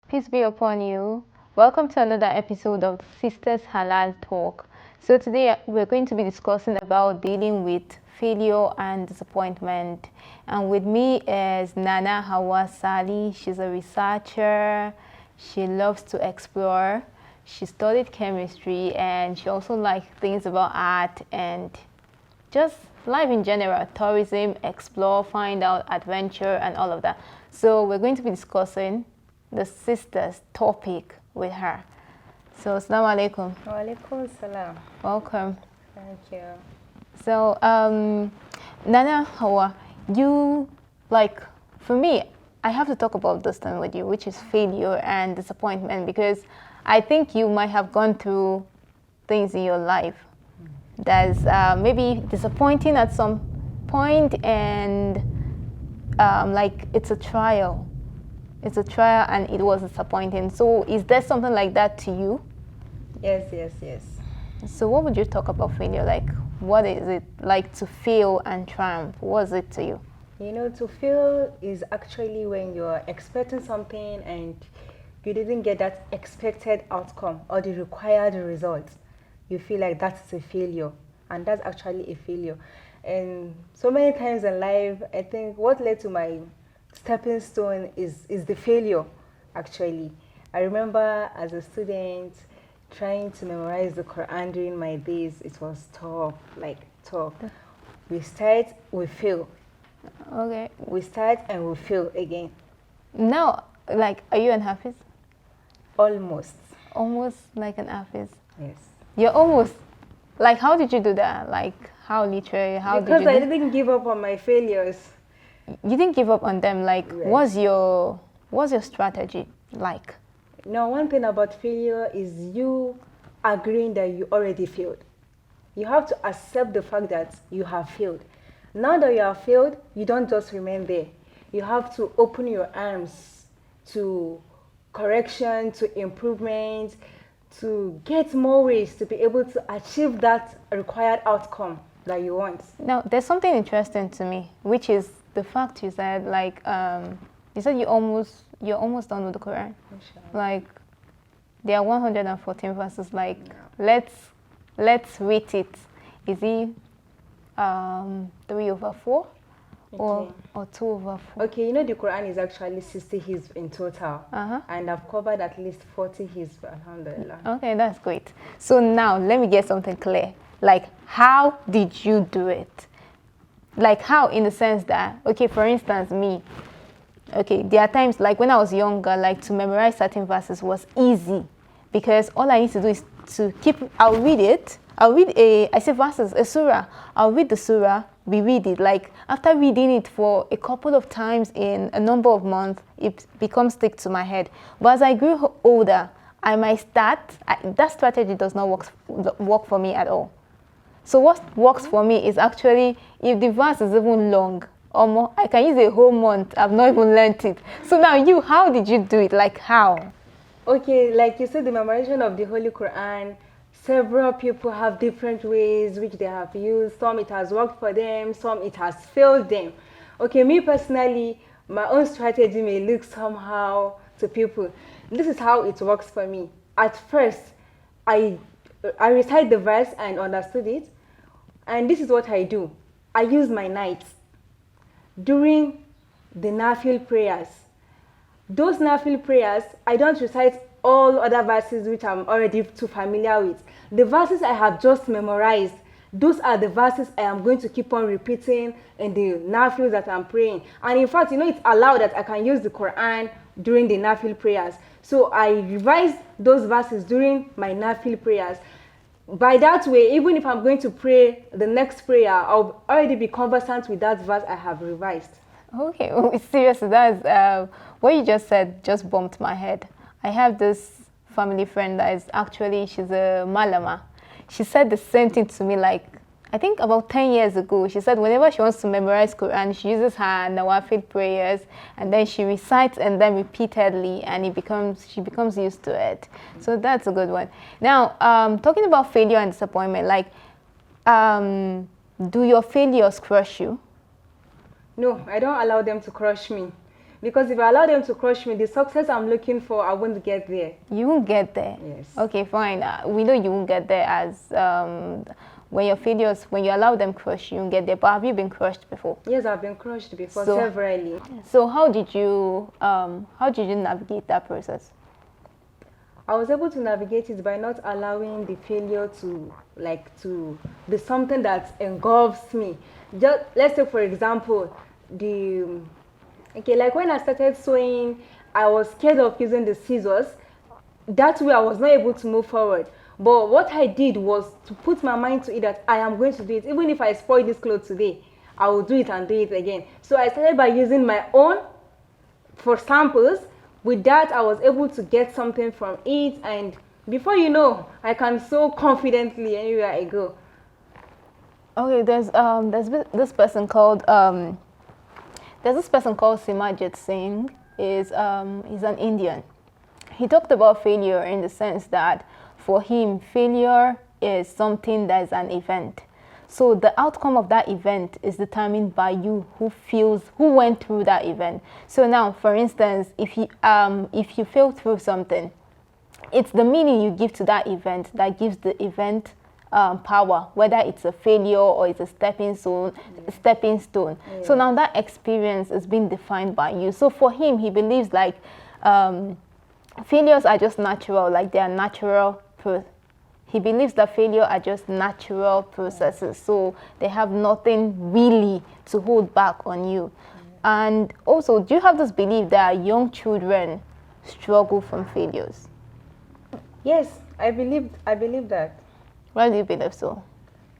Peace be upon you. Welcome to another episode of Sisters Halal Talk. So today we're going to be discussing about dealing with failure and disappointment. And with me is Nana Hawa Sali. She's a researcher. She loves to explore. She studied chemistry and she also likes things about art and just life in general, tourism, explore, find out, adventure, and all of that. So we're going to be discussing the sisters topic with her. So, assalamu alaikum. Walaikum salam. Welcome. Thank you. So, Nana Hawa, you for me, I have to talk about this thing with you, which is failure and disappointment, because I think you might have gone through things in your life that's maybe disappointing at some point, and it's a trial. It's a trial and it was disappointing. So is there something like that to you? Yes. So what would you talk about failure? Like, what is it like to fail and triumph? What is it to you? To fail is actually when you're expecting something and you didn't get that expected outcome or the required result. You feel like that's a failure, and that's actually a failure. And so many times in life, I think what led to my stepping stone is the failure, actually. I remember as a student trying to memorize the Quran during my days. It was tough, like tough. We start, we fail. Okay. We start and we fail again. Now, are you an Hafiz? Almost. Almost like an Hafiz. Yes. You're almost. How did you do that? How literally? How because did you? I didn't give up on my failures. You didn't give up on them. Yes. what's your strategy like? Now, one thing about failure is you agreeing that you already failed. You have to accept the fact that you have failed. Now that you have failed, you don't just remain there. You have to open your arms to correction, to improvement, to get more ways to be able to achieve that required outcome that you want. Now, there's something interesting to me, which is the fact you said, you said you're almost done with the Quran. Inshallah. There are 114 verses. Let's rate it. Is it 3/4 or 2/4? Okay, the Quran is actually 60 hizb in total. And I've covered at least 40 hizb, alhamdulillah. Okay, that's great. So now, let me get something clear. How did you do it? How, in the sense that, okay, for instance, me, okay, there are times, when I was younger, to memorize certain verses was easy, because all I need to do is to I'll read it, I say verses, a surah, I'll read the surah, we read it, after reading it for a couple of times in a number of months, it becomes stick to my head. But as I grew older, I might start, that strategy does not work for me at all. So what works for me is actually, if the verse is even long or more, I can use a whole month. I've not even learned it. So now how did you do it? How? Okay, like you said, the memorization of the Holy Quran, several people have different ways which they have used. Some it has worked for them, some it has failed them. Okay, me personally, my own strategy may look somehow to people. This is how it works for me. At first, I recite the verse and understood it. And this is what I do. I use my nights during the Nafil prayers. Those Nafil prayers, I don't recite all other verses which I'm already too familiar with. The verses I have just memorized, those are the verses I am going to keep on repeating in the Nafil that I'm praying. And in fact, it's allowed that I can use the Quran during the Nafil prayers. So I revise those verses during my Nafil prayers. By that way, even if I'm going to pray the next prayer, I'll already be conversant with that verse I have revised. Okay, seriously, that's what you just said just bumped my head. I have this family friend that is actually, she's a malama. She said the same thing to me, I think about 10 years ago. She said whenever she wants to memorize Quran, she uses her Nawafil prayers, and then she recites and then repeatedly, and she becomes used to it. So that's a good one. Now, talking about failure and disappointment, do your failures crush you? No, I don't allow them to crush me. Because if I allow them to crush me, the success I'm looking for, I won't get there. You won't get there. Yes. Okay, fine. We know you won't get there as when your failures, when you allow them crush, you won't get there. But have you been crushed before? Yes, I've been crushed before, So- severally. So how did you navigate that process? I was able to navigate it by not allowing the failure to be something that engulfs me. Just let's say, for example, like when I started sewing, I was scared of using the scissors. That way I was not able to move forward. But what I did was to put my mind to it that I am going to do it. Even if I spoil this clothes today, I will do it and do it again. So I started by using my own for samples. With that, I was able to get something from it, and before you know, I can sew confidently anywhere I go. Okay, there's this person called Simajit Singh. He's an Indian. He talked about failure in the sense that for him, failure is something that is an event. So the outcome of that event is determined by you who went through that event. So now, for instance, if you fail through something, it's the meaning you give to that event that gives the event power, whether it's a failure or it's a stepping stone. Yeah. So now that experience is being defined by you. So for him, he believes like failures are just natural, like they are natural. He believes that failure are just natural processes, so they have nothing really to hold back on you. And also, do you have this belief that young children struggle from failures? Yes, I believe that. Why do you believe so?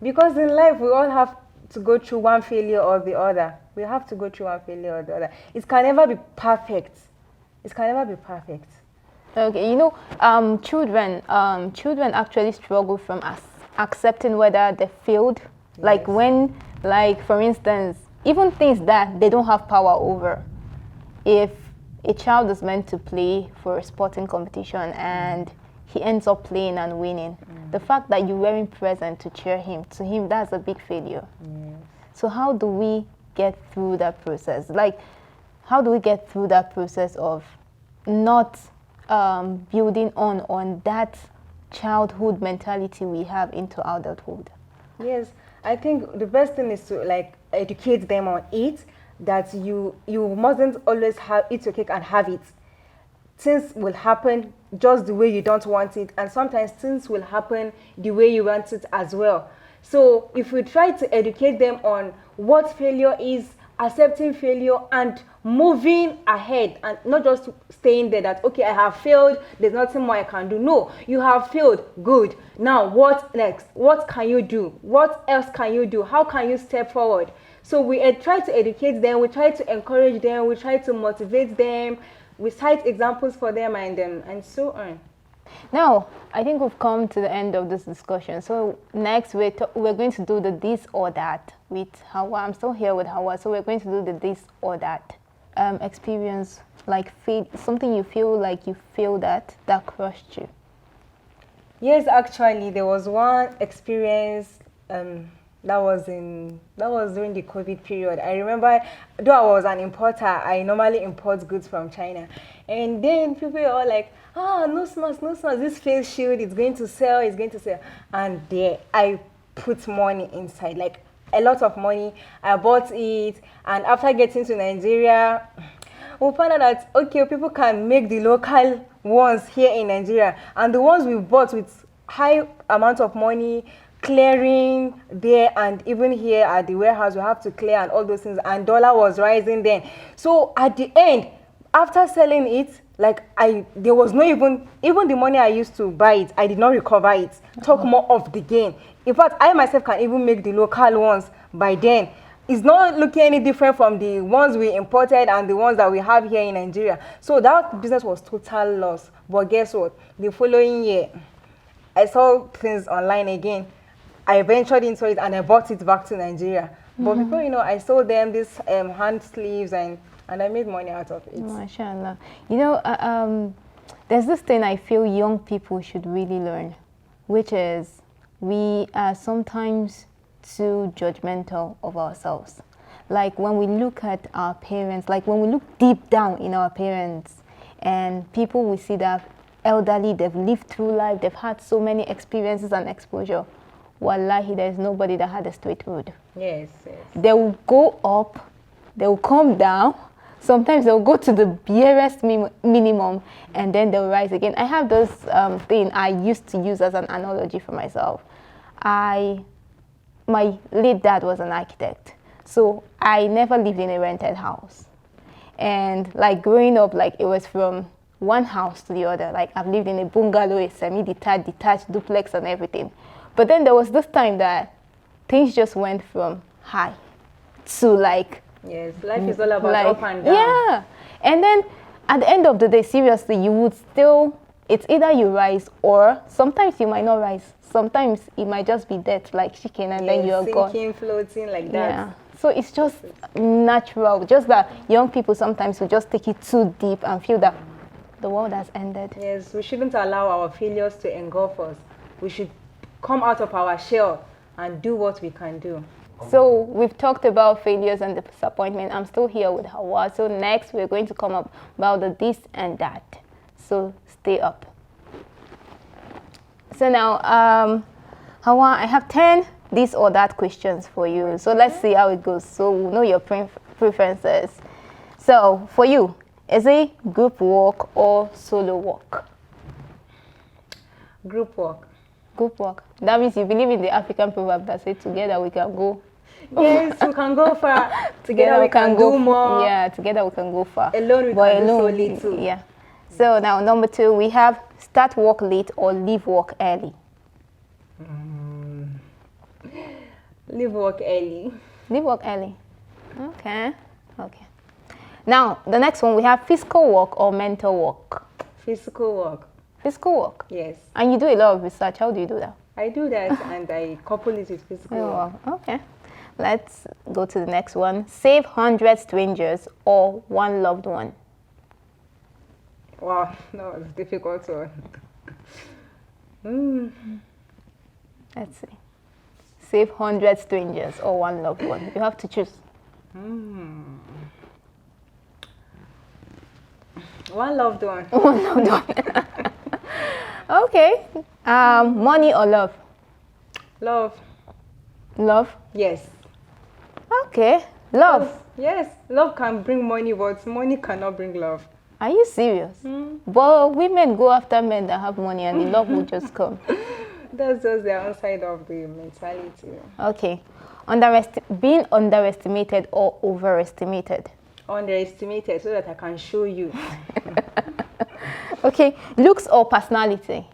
Because in life, we all have to go through one failure or the other. We have to go through one failure or the other. It can never be perfect. It can never be perfect. Okay, children actually struggle from accepting whether they failed. Yes. Like for instance, even things that they don't have power over. If a child is meant to play for a sporting competition and he ends up playing and winning, the fact that you weren't present to cheer him, to him, that's a big failure. Yes. So how do we get through that process? Like, how do we get through that process of not building on that childhood mentality we have into adulthood? Yes, I think the best thing is to educate them on it, that you mustn't always eat your cake and have it. Things will happen just the way you don't want it, and sometimes things will happen the way you want it as well. So if we try to educate them on what failure is, accepting failure and moving ahead, and not just staying there that, okay, I have failed, there's nothing more I can do. No, you have failed, good. Now what next? What can you do? What else can you do? How can you step forward? So we try to educate them, we try to encourage them, we try to motivate them, we cite examples for them, and so on. Now, I think we've come to the end of this discussion. So next, we're going to do the this or that with Hawa. I'm still here with Hawa. So we're going to do the this or that experience, like something you feel that crushed you. Yes, actually, there was one experience that was during the COVID period. I remember, though I was an importer, I normally import goods from China, and then people were all like, no smas, this face shield is going to sell, and there I put money inside, like a lot of money. I bought it, and after getting to Nigeria, we found out that, okay, people can make the local ones here in Nigeria, and the ones we bought with high amount of money, clearing there, and even here at the warehouse we have to clear and all those things, and dollar was rising then. So at the end, after selling it, there was no even the money I used to buy it, I did not recover it. Talk more of the gain. In fact, I myself can even make the local ones by then. It's not looking any different from the ones we imported and the ones that we have here in Nigeria. So that business was total loss. But guess what? The following year, I saw things online again. I ventured into it and I bought it back to Nigeria. But before I sold them these hand sleeves, and I made money out of it. MashaAllah. There's this thing I feel young people should really learn, which is we are sometimes too judgmental of ourselves. like when we look at our parents, like when we look deep down in our parents, and people we see that elderly, they've lived through life, they've had so many experiences and exposure. Wallahi, there's nobody that had a straight road. Yes, yes. They will go up, they will come down. Sometimes they'll go to the barest minimum, and then they'll rise again. I have this thing I used to use as an analogy for myself. My late dad was an architect, so I never lived in a rented house. And like growing up, like it was from one house to the other. Like I've lived in a bungalow, a semi-detached, detached duplex and everything. But then there was this time that things just went from high to like... Yes, life is all about like, up and down. Yeah. And then at the end of the day, seriously, you would still... It's either you rise or sometimes you might not rise. Sometimes it might just be death, like chicken, and then you're gone. Sinking, floating like that. Yeah. So it's just natural. Just that young people sometimes will just take it too deep and feel that the world has ended. Yes, we shouldn't allow our failures to engulf us. We should come out of our shell and do what we can do. So we've talked about failures and disappointment. I'm still here with Hawa. So next we're going to come up about the this and that. So stay up. So now, Hawa, I have 10 this or that questions for you. So let's see how it goes. So we'll know your preferences. So for you, is it group work or solo work? Group work. Group work. That means you believe in the African proverb that says together we can go. Yes, we can go far. Together we can do more. Yeah, together we can go far. Alone we can do so little. Yeah. So now number 2, we have start work late or leave work early. Leave work early. Leave work early. Okay. Okay. Now the next one, we have physical work or mental work. Physical work. Physical work. Yes. And you do a lot of research. How do you do that? I do that and I couple it with physical work. Oh, okay. Let's go to the next one. Save 100 strangers or one loved one. Wow, no, it's a difficult one. Let's see. Save 100 strangers or one loved one. You have to choose. One loved one. One loved one. Okay. Money or love? Love. Love? Yes. Okay. Love. Yes, love can bring money, but money cannot bring love. Are you serious? But women go after men that have money and the love will just come. That's just the other side of the mentality. Okay. Being underestimated or overestimated? Underestimated so that I can show you. Okay. Looks or personality?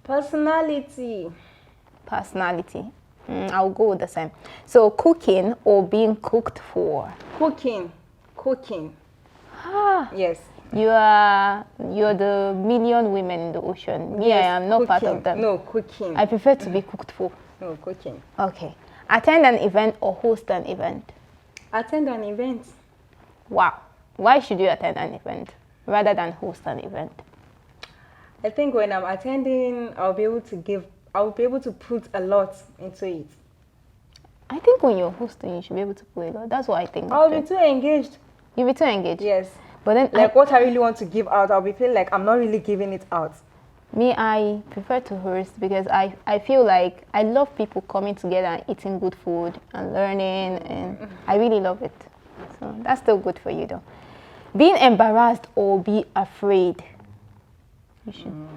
Personality. Personality. I'll go with the same. So cooking or being cooked for? Cooking. Cooking. Ah. Yes. You're the million women in the ocean. Me, Yes, I am not part cooking. of them. No, cooking. I prefer to be cooked for. No, cooking. Okay. Attend an event or host an event? Attend an event. Wow. Why should you attend an event rather than host an event? I think when I'm attending, I'll be able to put a lot into it. I think when you're hosting, you should be able to put a lot. That's what I think. I'll be too engaged. You'll be too engaged? Yes. But then, Like what I really want to give out, I'll be feeling like I'm not really giving it out. I prefer to host because I feel like I love people coming together and eating good food and learning, and I really love it. So that's still good for you though. Being embarrassed or be afraid? You should.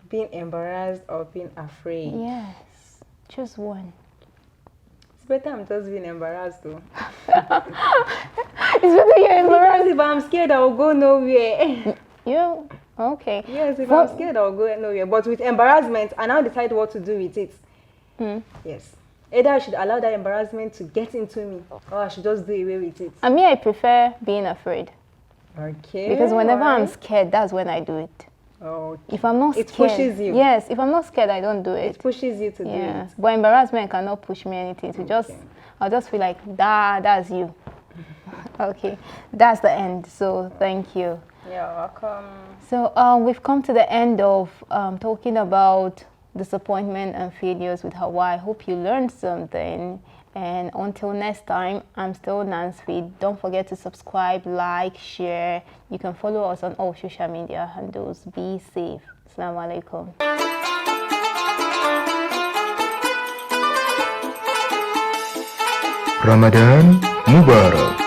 Being embarrassed or being afraid? Yes. Choose one. It's better I'm just being embarrassed though. It's better you're embarrassed. Because if I'm scared, I'll go nowhere. You? Okay. Yes, if I'm scared, I'll go nowhere. But with embarrassment, I now decide what to do with it. Yes. Either I should allow that embarrassment to get into me, or I should just do away with it. And me, I prefer being afraid. Okay. Because whenever I'm scared, that's when I do it. Okay. If I'm not scared, it pushes you. Yes, if I'm not scared, I don't do it. It pushes you to do it. But embarrassment cannot push me anything. I'll just feel like that's you. Okay, that's the end. So thank you. You're welcome. So we've come to the end of talking about disappointment and failures with Hawa. I hope you learned something. And until next time, I'm still Nansfit. Don't forget to subscribe, like, share. You can follow us on all social media handles. Be safe. Assalamu alaikum. Ramadan Mubarak.